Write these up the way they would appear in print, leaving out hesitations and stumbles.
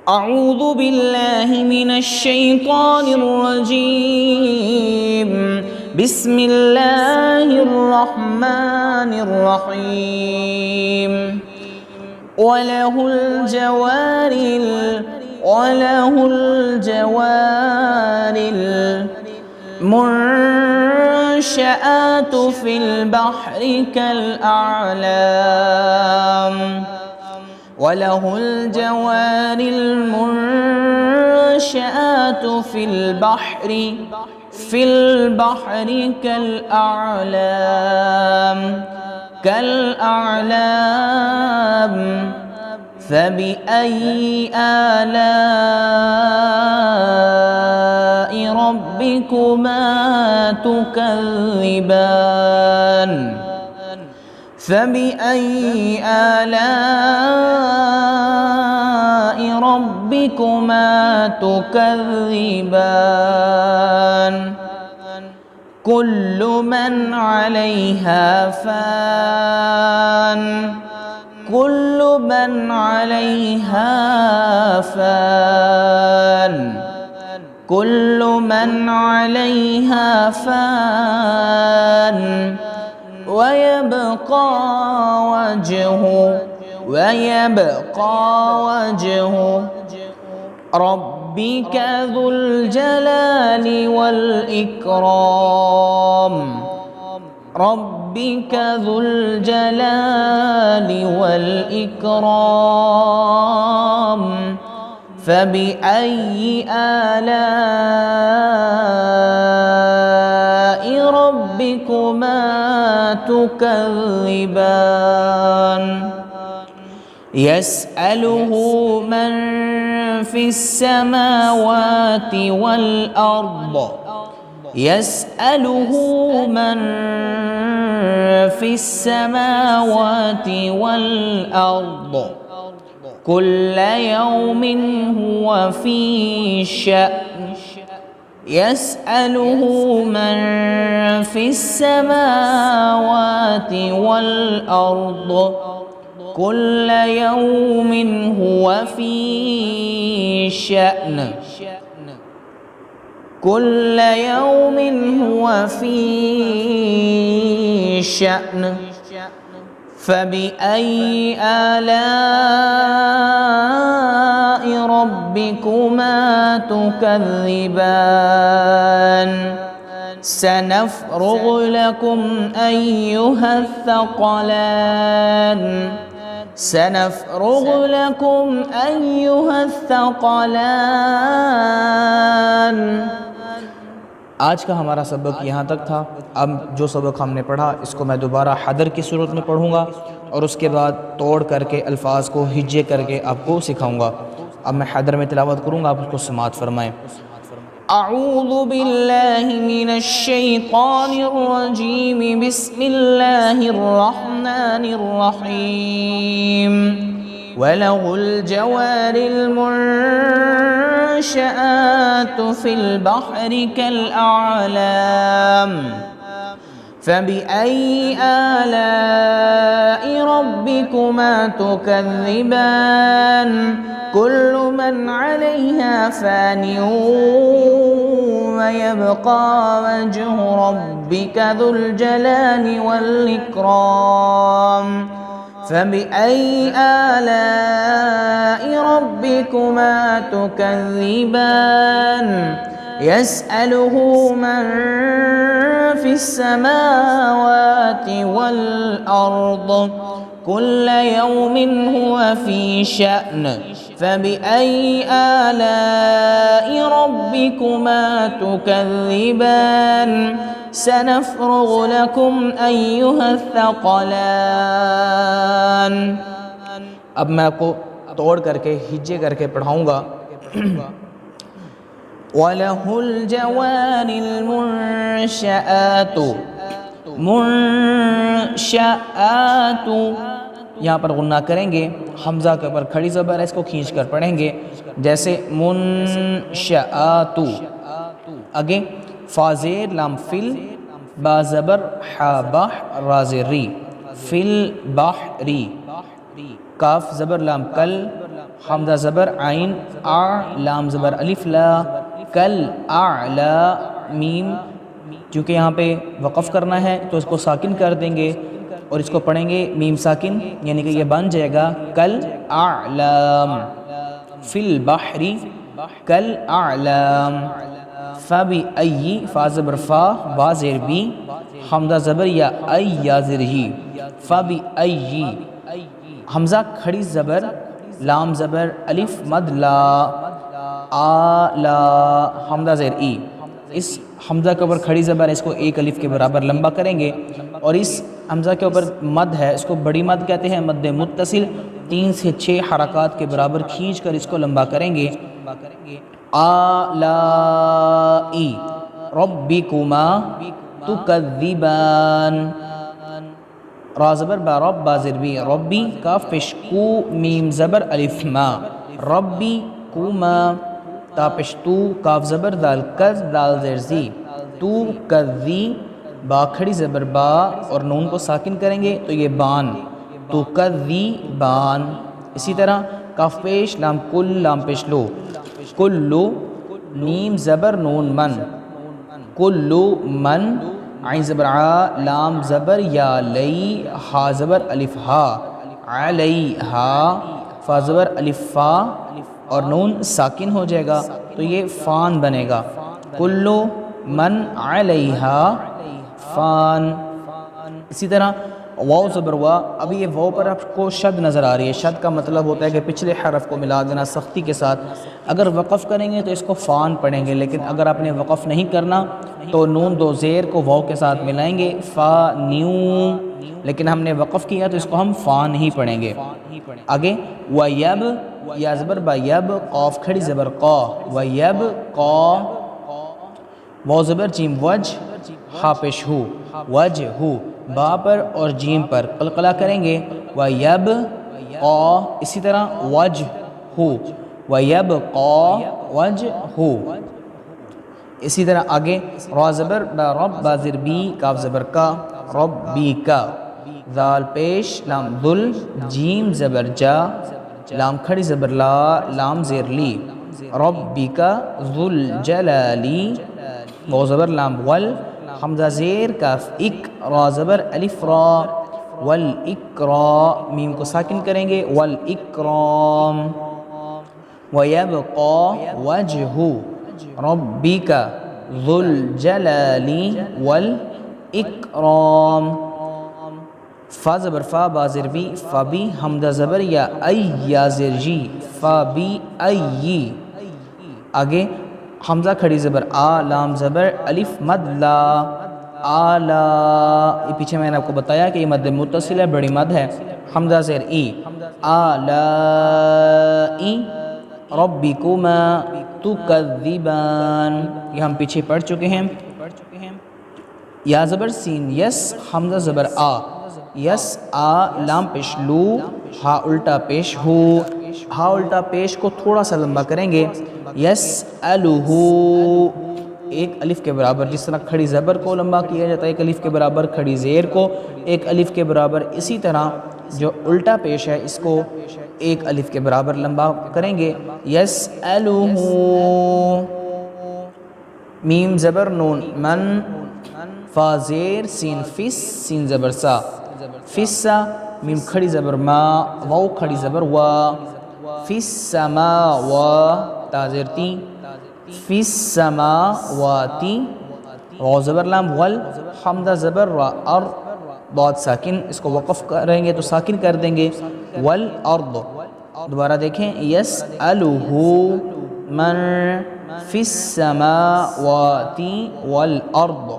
أعوذ بالله من الشيطان الرجيم. بسم الله الرحمن الرحيم. وله الجوار المنشآت في البحر كالأعلام. وله الجوار المنشآت في البحر كالأعلام. فبأي آلاء ربكما تكذبان؟ فبأي آلاء ربكما تكذبان؟ كل من عليها فان. كل من عليها فان. كل من عليها فان. ويبقى وجه ربك ذو الجلال والإكرام. ربك ذو الجلال والإكرام. فبأي آلاء ربكما تكذبان؟ يسأله من في السماوات والأرض. يسأله من في السماوات والأرض كل يوم هو في شأن. يسأله من في السماوات والأرض كل يوم هو في شأن. كل يوم هو في شأن. فبأي آلاء ربكما تكذبان؟ سنفرغ لكم أيها الثقلان. سنفرغ لكم أيها الثقلان. آج کا ہمارا سبق یہاں تک تھا۔ اب جو سبق ہم نے پڑھا اس کو میں دوبارہ حدر کی صورت میں پڑھوں گا اور اس کے بعد توڑ کر کے الفاظ کو ہجے کر کے آپ کو سکھاؤں گا۔ اب میں حدر میں تلاوت کروں گا، آپ اس کو سماعت فرمائیں۔ أعوذ بالله من الشيطان الرجيم. بسم الله الرحمن الرحيم. وله الجوار المنشآت في البحر كالأعلام. فبأي آلاء ربكما تكذبان؟ كل من عليها فان ويبقى وجه ربك ذو الجلال والإكرام. فبأي آلاء ربكما تكذبان؟ يسأله من في السماوات والأرض كل يوم هو في شأن. فبأي آلاء ربكما تكذبان؟ سنفرغ لكم أيها الثقلان. اب میں آپ کو توڑ کر کے ہجے کر کے پڑھاؤں گا۔ وَلَهُ الْجَوَارِ الْمُنشَآتُ. منشآت یہاں پر غنہ کریں گے، حمزہ کے اوپر کھڑی زبر ہے، اس کو کھینچ کر پڑھیں گے جیسے منشآت۔ آگے فا زیر لام فل، با زبر حا بح را زر ری، فل بحری، کاف زبر لام کل، حمزہ زبر عین لام زبر الف لا کل اعلا میم، چونکہ یہاں پہ وقف کرنا ہے تو اس کو ساکن کر دیں گے اور اس کو پڑھیں گے میم ساکن، یعنی کہ یہ بن جائے گا کل اعلام، فی البحر کل اعلام، فبأی فا زبر فا با زیر بی حمزہ زبر یا ای یا زیر ہی، فبأی حمزہ کھڑی زبر لام زبر الف مد لا آلا حمزہ زیر ای، اس حمزہ کے اوپر کھڑی زبر ہے، اس کو ایک الف کے برابر لمبا کریں گے اور اس حمزہ کے اوپر مد ہے، اس کو بڑی مد کہتے ہیں، مد متصل 3 سے 6 حرکات کے برابر کھینچ کر اس کو لمبا کریں گے، آلائی ربکما تکذبان، را زبر با رب با زیر بی ربی کاف پیش کو میم زبر الف ما ربی کما تا پیش تو کاف زبر دال کز دال زیر زی تو کذی با کھڑی زبر با اور نون کو ساکن کریں گے تو یہ بان تو کذی بان، اسی طرح کاف پیش لام کل لام پیش لو کلو نیم زبر نون من کلو من عین زبر ع لام زبر یا لئی ہا زبر الف ہا علیہا فا زبر الف فا اور نون ساکن ہو جائے گا تو یہ فان بنے گا، کلو من علیہا فان۔ اسی طرح واو زبر وا، ابھی یہ واو پر آپ کو شد نظر آ رہی ہے، شد کا مطلب ہوتا ہے کہ پچھلے حرف کو ملا دینا سختی کے ساتھ، اگر وقف کریں گے تو اس کو فان پڑھیں گے، لیکن اگر آپ نے وقف نہیں کرنا تو نون دو زیر کو واو کے ساتھ ملائیں گے فا نیو، لیکن ہم نے وقف کیا تو اس کو ہم فان ہی پڑھیں گے۔ آگے ویب یا زبر با یب قاف کھڑی زبر قا ویب قا، واو زبر جیم وج ہا پیش ہو وج ہو، با پر اور جیم پر قلقلہ کریں گے ویب قا، اسی طرح وج ہو ویب قا وج ہو، اسی طرح آگے را زبر با رب با زیر بی کاف زبر کا ربی کا، ذال پیش لام ذل جیم زبر جا لام کھڑی زبر لا لام زیر لی ربی کا ذل جلالی، واو زبر لام ول حمزہ زیر کاف اک را زبر الف را والاکرا میم کو ساکن کریں گے والاکرام، ویبقا وجہ ربک ذو الجلال والاکرام، فا زبر فا با زیر بی فبی حمزہ زبر یا ای یا زیر جی فبی ای، آگے حمزہ کھڑی زبر آ لام زبر الف مد لا آلا، یہ پیچھے میں نے آپ کو بتایا کہ یہ مد متصل ہے، بڑی مد ہے، حمزہ زیر ای آلائی ربکما تکذبان، یہ ہم پیچھے پڑھ چکے ہیں۔ یا زبر سین یس حمزہ زبر آ یس آ لام پیش لو ہا الٹا پیش ہو، ہا الٹا پیش کو تھوڑا سا لمبا کریں گے، یس الہو ایک الف کے برابر، جس طرح کھڑی زبر کو لمبا کیا جاتا ہے ایک الف کے برابر، کھڑی زیر کو ایک الف کے برابر، اسی طرح جو الٹا پیش ہے اس کو ایک الف کے برابر لمبا کریں گے، یس الہو میم زبر نون من فا زیر سین فس سین زبر سا فسا میم کھڑی زبر ما واو کھڑی زبر وا فس سما وا تا زیر تی فس سما واتی، واو زبر لام ول حمزہ زبر را ار ضاد ساکن، اس کو وقف کریں گے تو ساکن کر دیں گے والارض، دوبارہ دیکھیں یس الہو من فی السماوات والارض،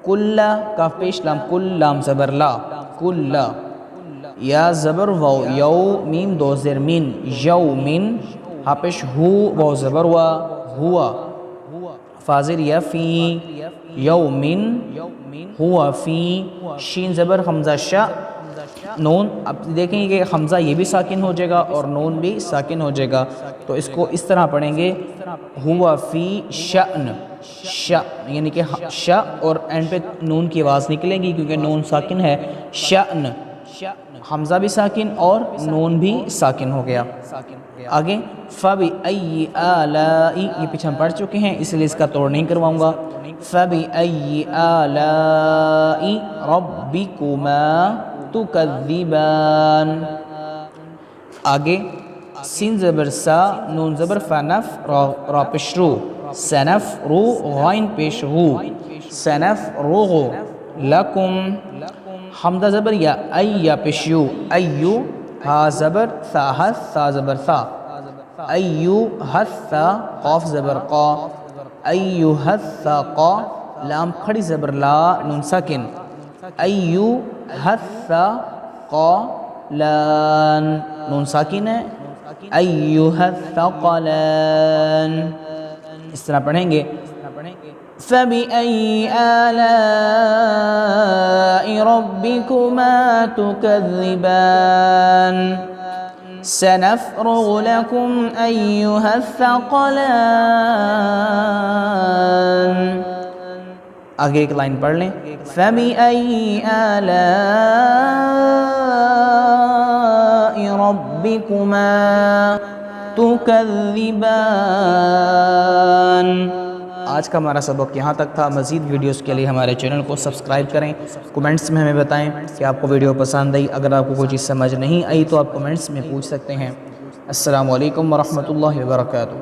کل کاف پیش لام کل لام زبر لا کل، یا زبر واو یو میم دو زیر من یومن، ہا پیش ہو واو زبر وا ہوا، فازر یا فی یومن ہوا فی، شین زبر حمزہ شا نون، اب دیکھیں کہ حمزہ یہ بھی ساکن ہو جائے گا اور نون بھی ساکن ہو جائے گا، تو اس کو اس طرح پڑھیں گے ہوا فی شأن، شا یعنی کہ شا اور اینڈ پہ نون کی آواز نکلے گی کیونکہ نون ساکن ہے، شأن حمزہ بھی ساکن اور نون بھی ساکن ہو گیا. آگے فَبِأَيِّ آلَاءِ یہ پیچھے ہم پڑھ چکے ہیں اس لیے اس کا توڑ نہیں کرواؤں گا. فَبِأَيِّ آلَاءِ رَبِّكُمَا تُكَذِّبَانِ. آگے سین زبر سا نون زبر فنف را پیش رو سنف رو غائن پیش رو سنف روغو لکم. حمزہ زبر یا یا پیش یو ایو ہا زبر ثا حث ثا زبر ثا ایو حث ثا قاف زبر قا ایو حث ثا قا لام کھڑی زبر لا نون ساکن ایو حث ثا قا لان نون ساکن ہے ایوہ الثقلان. اس طرح پڑھیں گے فَبِأَيِّ آلَاءِ رَبِّكُمَا تُكَذِّبَانِ سَنَفْرُغُ لَكُمْ أَيُّهَ الثَّقَلَانِ. آگے ایک لائن پڑھ لیں فَبِأَيِّ آلَاءِ رَبِّكُمَا تُكَذِّبَانِ. آج کا ہمارا سبق یہاں تک تھا. مزید ویڈیوز کے لیے ہمارے چینل کو سبسکرائب کریں. کومنٹس میں ہمیں بتائیں کہ آپ کو ویڈیو پسند آئی. اگر آپ کو کوئی چیز سمجھ نہیں آئی تو آپ کومنٹس میں پوچھ سکتے ہیں. السلام علیکم ورحمۃ اللہ وبرکاتہ.